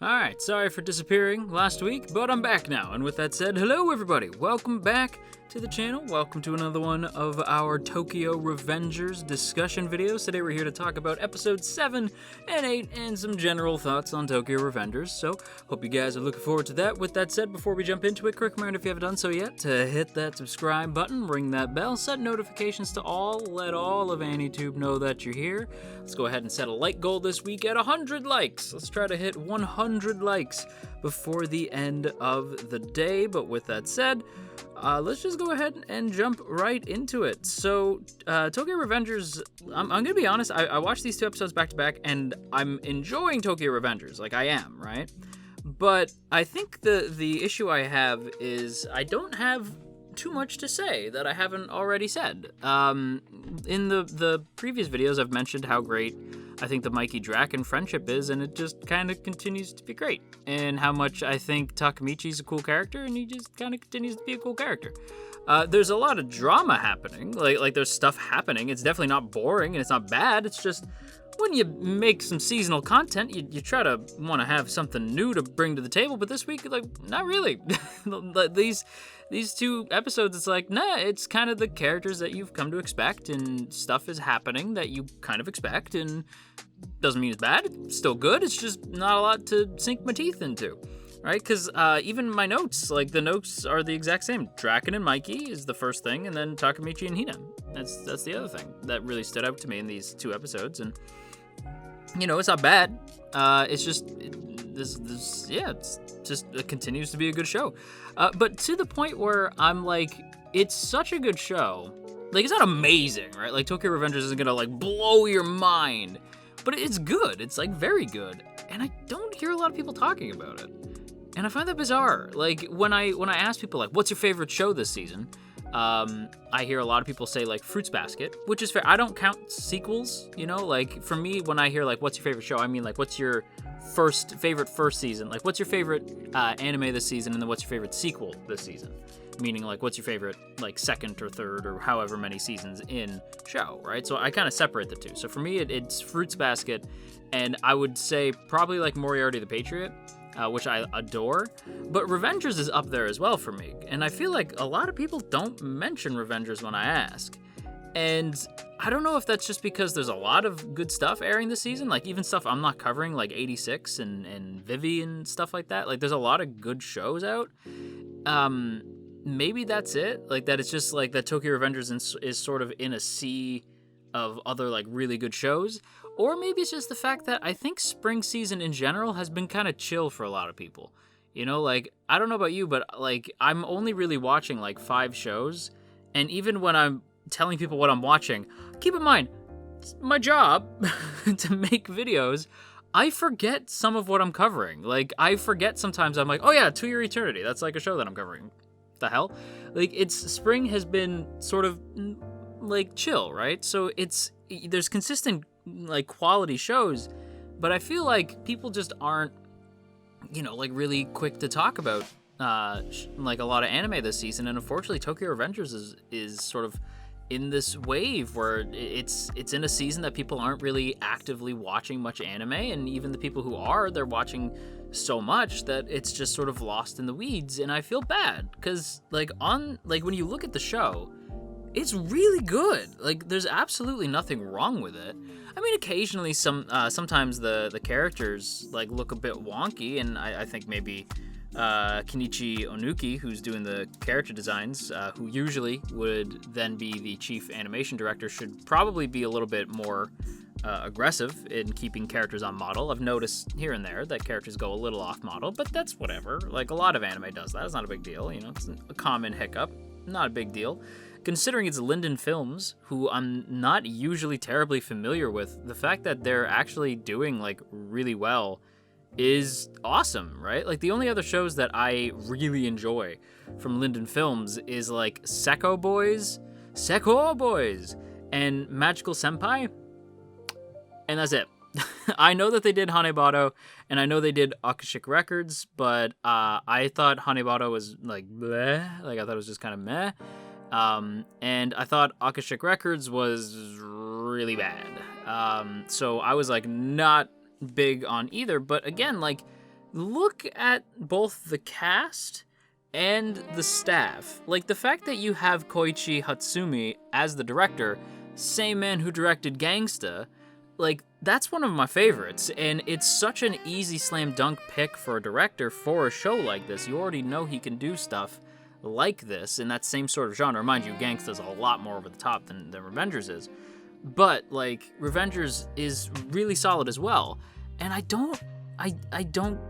Alright, sorry for disappearing last week, but I'm back now. And with that said, hello everybody. Welcome back to the channel. Welcome to another one of our Tokyo Revengers discussion videos. Today we're here to talk about episodes 7 and 8 and some general thoughts on Tokyo Revengers. So, hope you guys are looking forward to that. With that said, before we jump into it, quick reminder if you haven't done so yet, to hit that subscribe button, ring that bell, set notifications to all, let all of AniTube know that you're here. Let's go ahead and set a like goal this week at 100 likes. Let's try to hit 100 likes before the end of the day. But with that said, let's just go ahead and jump right into it. So, Tokyo Revengers, I'm gonna be honest, I watched these two episodes back to back, and I'm enjoying Tokyo Revengers, like I am, right? But I think the issue I have is I don't have too much to say that I haven't already said. In the previous videos, I've mentioned how great I think the Mikey Draken friendship is, and it just kind of continues to be great. And how much I think Takemichi's a cool character, and he just kind of continues to be a cool character. There's a lot of drama happening, like there's stuff happening. It's definitely not boring, and it's not bad. It's just when you make some seasonal content, you try to want to have something new to bring to the table. But this week, like, not really. These two episodes, it's like, nah, it's kind of the characters that you've come to expect, and stuff is happening that you kind of expect, and doesn't mean it's bad. It's still good. It's just not a lot to sink my teeth into, right? Because even my notes, like, the notes are the exact same. Draken and Mikey is the first thing, and then Takemichi and Hina. That's the other thing that really stood out to me in these two episodes, and you know, it's not bad. It's just it continues to be a good show. But to the point where I'm like, it's such a good show. Like, it's not amazing, right? Like, Tokyo Revengers isn't gonna, like, blow your mind. But it's good. It's, like, very good. And I don't hear a lot of people talking about it. And I find that bizarre. Like, when I ask people, like, what's your favorite show this season? I hear a lot of people say, like, Fruits Basket, which is fair. I don't count sequels, you know? Like, for me, when I hear, like, what's your favorite show, I mean, like, what's your favorite first season? Like, what's your favorite anime this season, and then what's your favorite sequel this season? Meaning, like, what's your favorite, like, second or third or however many seasons in show, right? So I kind of separate the two. So for me, it's Fruits Basket, and I would say probably, like, Moriarty the Patriot, which I adore. But Revengers is up there as well for me. And I feel like a lot of people don't mention Revengers when I ask. And I don't know if that's just because there's a lot of good stuff airing this season, like even stuff I'm not covering, like 86 and Vivi and stuff like that. Like, there's a lot of good shows out. Maybe that's it. Like, that it's just like that Tokyo Revengers is sort of in a sea of other, like, really good shows. Or maybe it's just the fact that I think spring season in general has been kind of chill for a lot of people. You know, like, I don't know about you, but, like, I'm only really watching, like, 5 shows. And even when I'm telling people what I'm watching, keep in mind, it's my job to make videos. I forget some of what I'm covering. Like, I forget sometimes. I'm like, oh yeah, To Your Eternity. That's, like, a show that I'm covering. The hell? Like, spring has been sort of, like, chill, right? So there's consistent, like, quality shows, but I feel like people just aren't, you know, like, really quick to talk about like a lot of anime this season. And unfortunately, Tokyo Revengers is sort of in this wave where it's in a season that people aren't really actively watching much anime, and even the people who are, they're watching so much that it's just sort of lost in the weeds. And I feel bad because, like, when you look at the show, it's really good. Like, there's absolutely nothing wrong with it. I mean, occasionally sometimes the characters, like, look a bit wonky, and I think maybe Kenichi Onuki, who's doing the character designs, who usually would then be the chief animation director, should probably be a little bit more aggressive in keeping characters on model. I've noticed here and there that characters go a little off model, but that's whatever. Like, a lot of anime does that. It's not a big deal, you know. It's a common hiccup. Not a big deal. Considering it's Linden Films, who I'm not usually terribly familiar with, the fact that they're actually doing, like, really well is awesome, right? Like, the only other shows that I really enjoy from Linden Films is, like, Sekko Boys, and Magical Senpai, and that's it. I know that they did Hanebado, and I know they did Akashic Records, but I thought Hanebado was, like, bleh. Like, I thought it was just kind of meh. And I thought Akashic Records was really bad. So I was, like, not big on either. But again, like, look at both the cast and the staff. Like, the fact that you have Koichi Hatsumi as the director, same man who directed Gangsta, like, that's one of my favorites, and it's such an easy slam dunk pick for a director for a show like this. You already know he can do stuff like this in that same sort of genre. Mind you, Gangsta's a lot more over the top than Revengers is, but, like, Revengers is really solid as well, and I don't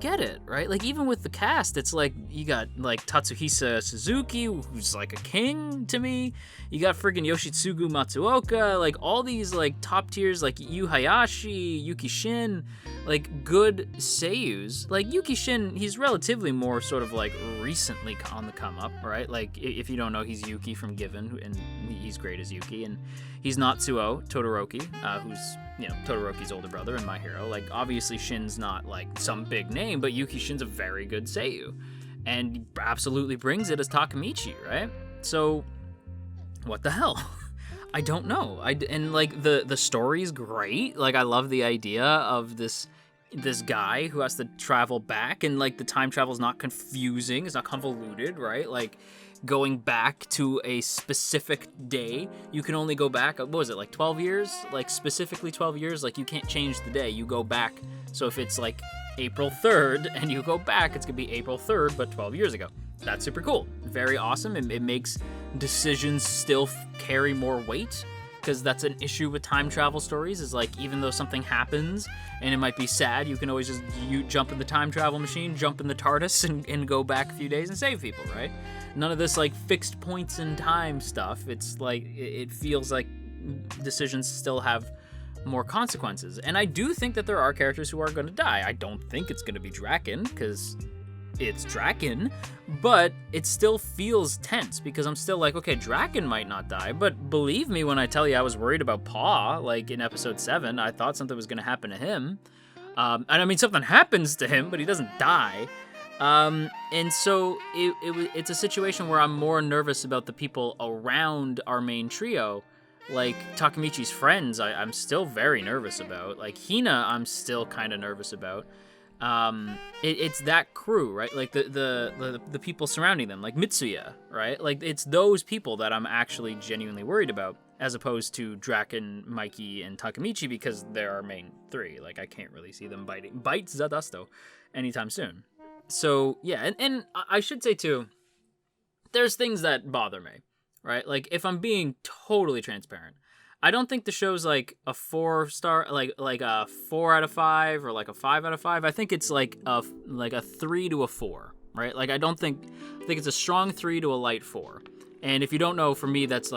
get it, right? Like, even with the cast, it's like, you got, like, Tatsuhisa Suzuki, who's, like, a king to me. You got friggin' Yoshitsugu Matsuoka, like, all these, like, top tiers, like, Yu Hayashi, Yuki Shin, like, good seiyus. Like, Yuki Shin, he's relatively more sort of, like, recently on the come up, right? Like, if you don't know, he's Yuki from Given, and he's great as Yuki, and he's Natsuo Todoroki, who's, you know, Todoroki's older brother and my hero. Like, obviously Shin's not, like, some big name, but Yuki Shin's a very good seiyu, and he absolutely brings it as Takemichi, right? So, what the hell? I don't know. And, like, the story's great. Like, I love the idea of this guy who has to travel back, and, like, the time travel's not confusing, it's not convoluted, right? Like, going back to a specific day, you can only go back, what was it, like 12 years? Like, specifically 12 years? Like, you can't change the day, you go back. So if it's, like, April 3rd, and you go back, it's gonna be April 3rd, but 12 years ago. That's super cool. Very awesome. It makes decisions still carry more weight, because that's an issue with time travel stories, is, like, even though something happens and it might be sad, you can always just jump in the time travel machine, jump in the TARDIS, and go back a few days and save people, right? None of this, like, fixed points in time stuff. It's like, it feels like decisions still have more consequences. And I do think that there are characters who are going to die. I don't think it's going to be Draken, because it's Draken, but it still feels tense, because I'm still like, okay, Draken might not die, but believe me when I tell you I was worried about Paw, like, in episode 7, I thought something was going to happen to him. And I mean, something happens to him, but he doesn't die. And so it's a situation where I'm more nervous about the people around our main trio. Like, Takemichi's friends, I'm still very nervous about. Like, Hina, I'm still kind of nervous about. It's that crew, right? Like, the people surrounding them, like Mitsuya, right? Like, it's those people that I'm actually genuinely worried about, as opposed to Draken, Mikey, and Takemichi, because they're our main three. Like, I can't really see them bite Zadasto anytime soon. So, yeah, and I should say, too, there's things that bother me, right? Like, if I'm being totally transparent, I don't think the show's, like, a 4-star, like a 4 out of 5, or, like, a 5 out of 5. I think it's, like a 3 to a 4, right? Like, I think it's a strong 3 to a light 4. And if you don't know, for me, that's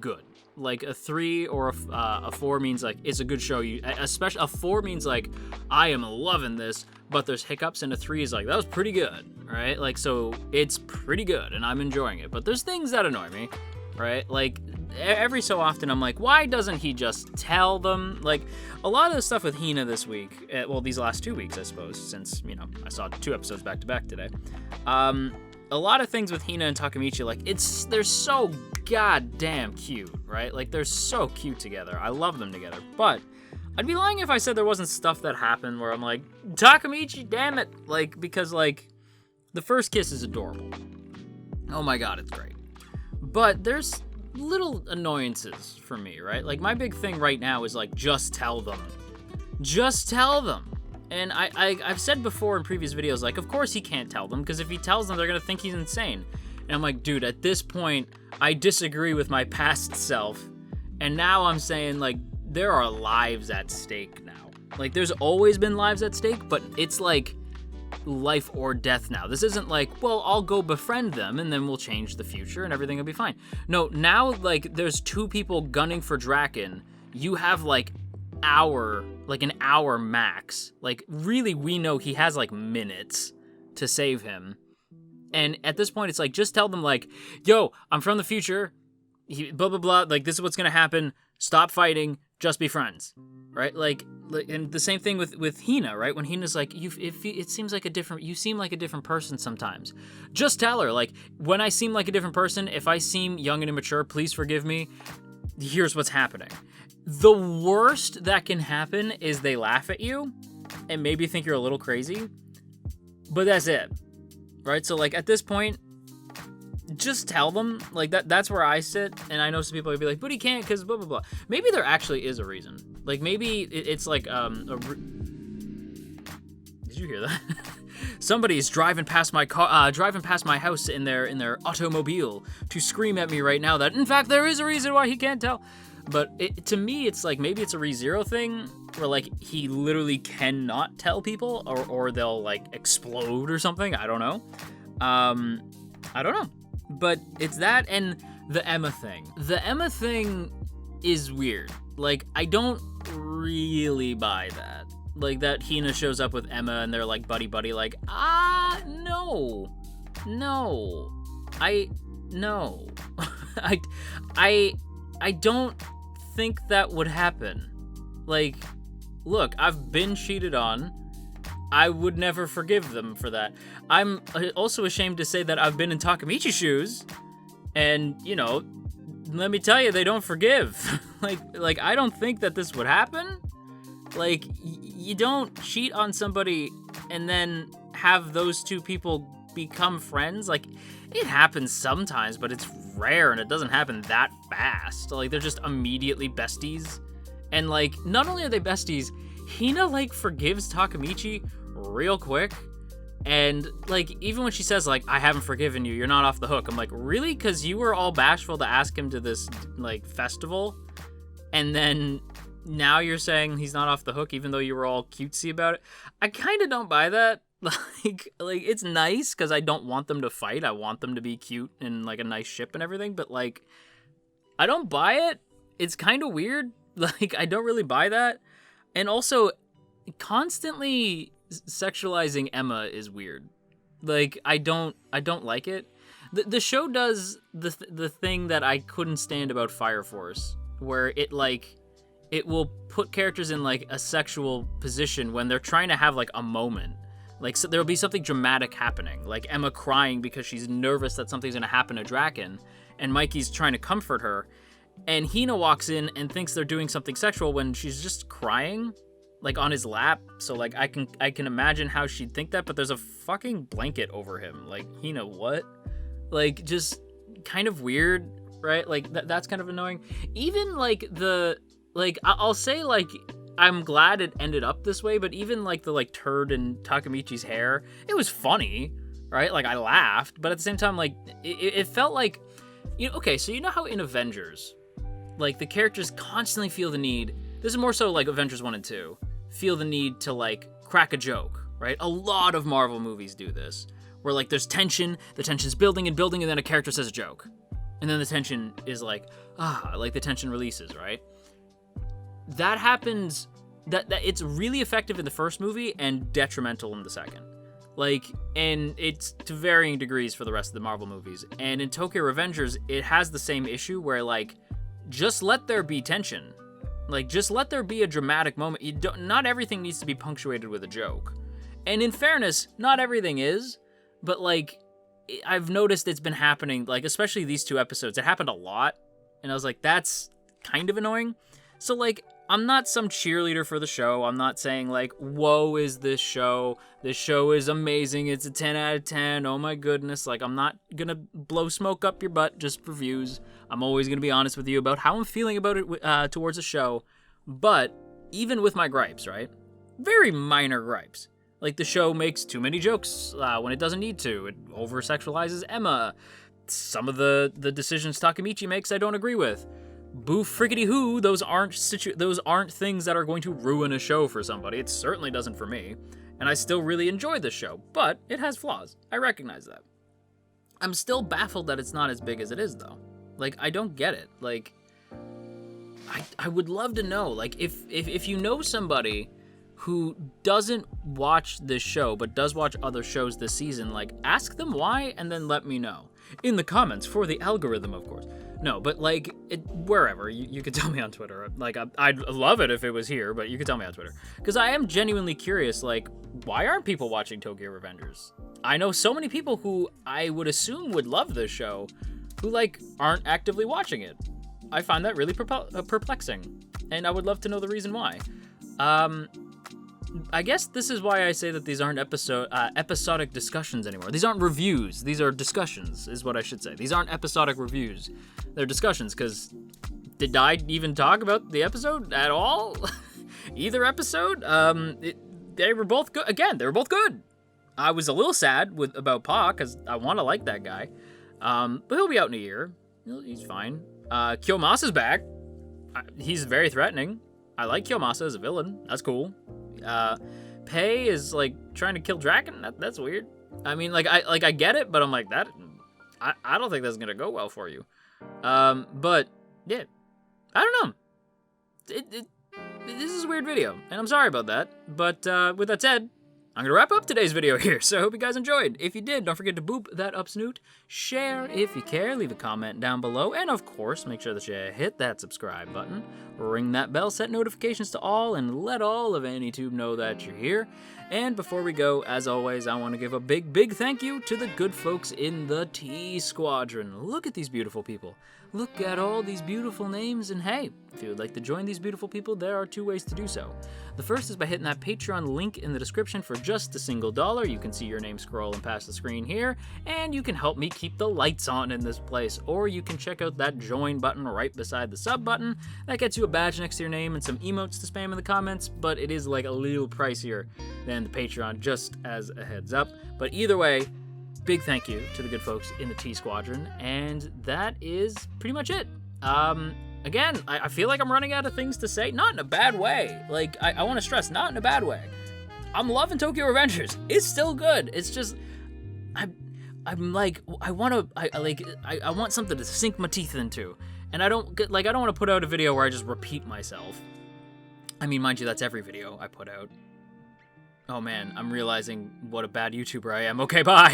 good. Like, a 3 or a 4 means, like, it's a good show. Especially a 4 means, like, I am loving this, but there's hiccups, and a 3 is like, that was pretty good, right? Like, so it's pretty good, and I'm enjoying it. But there's things that annoy me, right? Like, every so often I'm like, why doesn't he just tell them? Like, a lot of the stuff with Hina this week, well, these last 2 weeks, I suppose, since, you know, I saw 2 episodes back to back today. A lot of things with Hina and Takemichi, like, they're so goddamn cute, right? Like, they're so cute together. I love them together. But I'd be lying if I said there wasn't stuff that happened where I'm like, Takemichi, damn it. Like, because, like, the first kiss is adorable. Oh my god, it's great. But there's little annoyances for me, right? Like, my big thing right now is, like, just tell them. Just tell them. And I've said before in previous videos, like, of course he can't tell them, because if he tells them, they're going to think he's insane. And I'm like, dude, at this point, I disagree with my past self. And now I'm saying, like, there are lives at stake now. Like, there's always been lives at stake, but it's, like, life or death now. This isn't like, well, I'll go befriend them, and then we'll change the future, and everything will be fine. No, now, like, there's 2 people gunning for Draken. You have, like, an hour max. Like, really, we know he has, like, minutes to save him. And at this point, it's like, just tell them, like, yo, I'm from the future, blah, blah, blah, like, this is what's gonna happen, stop fighting, just be friends, right? Like, and the same thing with Hina, right? When Hina's like, it seems like you seem like a different person sometimes. Just tell her, like, when I seem like a different person, if I seem young and immature, please forgive me, here's what's happening. The worst that can happen is they laugh at you and maybe think you're a little crazy, But that's it, right? So, like, at this point, just tell them. Like, that's where I sit, and I know some people would be like, but he can't because blah, blah, blah. Maybe there actually is a reason. Like, maybe it's like, did you hear that? Somebody's driving past my house in their automobile to scream at me right now that, in fact, there is a reason why he can't tell. But to me, it's like, maybe it's a ReZero thing, where, like, he literally cannot tell people, or they'll, like, explode or something. I don't know. I don't know. But it's that and the Emma thing. The Emma thing is weird. Like, I don't really buy that. Like, that Hina shows up with Emma and they're, like, buddy-buddy, like, no. No. No. I don't think that would happen. Like, look, I've been cheated on. I would never forgive them for that. I'm also ashamed to say that I've been in Takamichi's shoes, and, you know, let me tell you, they don't forgive. like I don't think that this would happen. Like, you don't cheat on somebody and then have those two people become friends. Like, it happens sometimes, but it's rare, and it doesn't happen that fast. Like, they're just immediately besties. And, like, not only are they besties, Hina, like, forgives Takamichi real quick. And, like, even when she says, like, I haven't forgiven you, you're not off the hook. I'm like, really? Because you were all bashful to ask him to this, like, festival? And then now you're saying he's not off the hook, even though you were all cutesy about it? I kind of don't buy that. Like, it's nice, because I don't want them to fight. I want them to be cute and, like, a nice ship and everything. But, like, I don't buy it. It's kind of weird. Like, I don't really buy that. And also, constantly sexualizing Emma is weird. Like, I don't like it. The show does the thing that I couldn't stand about Fire Force, where it will put characters in, like, a sexual position when they're trying to have, like, a moment. Like, so there'll be something dramatic happening, like Emma crying because she's nervous that something's gonna happen to Draken, and Mikey's trying to comfort her, and Hina walks in and thinks they're doing something sexual when she's just crying, like, on his lap. So, like, I can imagine how she'd think that, but there's a fucking blanket over him. Like, Hina, what? Like, just kind of weird, right? Like, that's kind of annoying. Even, like, I'll say, like, I'm glad it ended up this way, but even, like, the, like, turd in Takamichi's hair, it was funny, right? Like, I laughed, but at the same time, like, it felt like, you know, okay, so you know how in Avengers, like, the characters constantly feel the need, this is more so, like, Avengers 1 and 2, feel the need to, like, crack a joke, right? A lot of Marvel movies do this, where, like, there's tension, the tension's building and building, and then a character says a joke. And then the tension is like, like, the tension releases, right? That happens, that it's really effective in the first movie and detrimental in the second. Like, and it's to varying degrees for the rest of the Marvel movies. And in Tokyo Revengers, it has the same issue where, like, just let there be tension. Like, just let there be a dramatic moment. Not everything needs to be punctuated with a joke. And in fairness, not everything is, but, like, I've noticed it's been happening, like, especially these two episodes. It happened a lot, and I was like, that's kind of annoying. So, like, I'm not some cheerleader for the show. I'm not saying, like, whoa is this show. This show is amazing. It's a 10 out of 10. Oh my goodness. Like, I'm not gonna blow smoke up your butt just for views. I'm always gonna be honest with you about how I'm feeling about it towards the show. But even with my gripes, right? Very minor gripes. Like, the show makes too many jokes when it doesn't need to. It over-sexualizes Emma. Some of the decisions Takamichi makes I don't agree with. Boo friggity who, those aren't things that are going to ruin a show for somebody. It certainly doesn't for me. And I still really enjoy this show, but it has flaws. I recognize that. I'm still baffled that it's not as big as it is, though. Like, I don't get it. Like, I would love to know, like, if you know somebody who doesn't watch this show, but does watch other shows this season, like, ask them why, and then let me know. In the comments, for the algorithm, of course. No, but, like, wherever, you could tell me on Twitter. Like, I'd love it if it was here, but you could tell me on Twitter. Because I am genuinely curious, like, why aren't people watching Tokyo Revengers? I know so many people who I would assume would love this show, who, like, aren't actively watching it. I find that really perplexing, and I would love to know the reason why. I guess this is why I say that these aren't episodic discussions anymore. These aren't reviews. These are discussions, is what I should say. These aren't episodic reviews. They're discussions, because did I even talk about the episode at all? Either episode? They were both good. Again, they were both good. I was a little sad about Pa, because I want to like that guy. But he'll be out in a year. He's fine. Kiyomasa's back. He's very threatening. I like Kiyomasa as a villain. That's cool. Pei is like trying to kill Draken. That's weird. I mean, I get it, but I'm like that. I don't think that's gonna go well for you. But yeah, I don't know. This is a weird video, and I'm sorry about that. But with that said, I'm gonna wrap up today's video here, so I hope you guys enjoyed. If you did, don't forget to boop that up snoot, share if you care, leave a comment down below, and of course, make sure that you hit that subscribe button, ring that bell, set notifications to all, and let all of AnyTube know that you're here. And before we go, as always, I want to give a big thank you to the good folks in the T Squadron. Look at these beautiful people. Look at all these beautiful names, and hey, if you would like to join these beautiful people, there are 2 ways to do so. The first is by hitting that Patreon link in the description for just a single $1. You can see your name scrolling past the screen here, and you can help me keep the lights on in this place. Or you can check out that join button right beside the sub button. That gets you a badge next to your name and some emotes to spam in the comments, but it is like a little pricier than the Patreon, just as a heads up. But either way, big thank you to the good folks in the T Squadron, and that is pretty much it. Again, I feel like I'm running out of things to say, not in a bad way. Like, I want to stress, not in a bad way. I'm loving Tokyo Revengers. It's still good. It's just, I'm like, I want something to sink my teeth into, and I don't want to put out a video where I just repeat myself. I mean, mind you, that's every video I put out. Oh man, I'm realizing what a bad YouTuber I am. Okay, bye.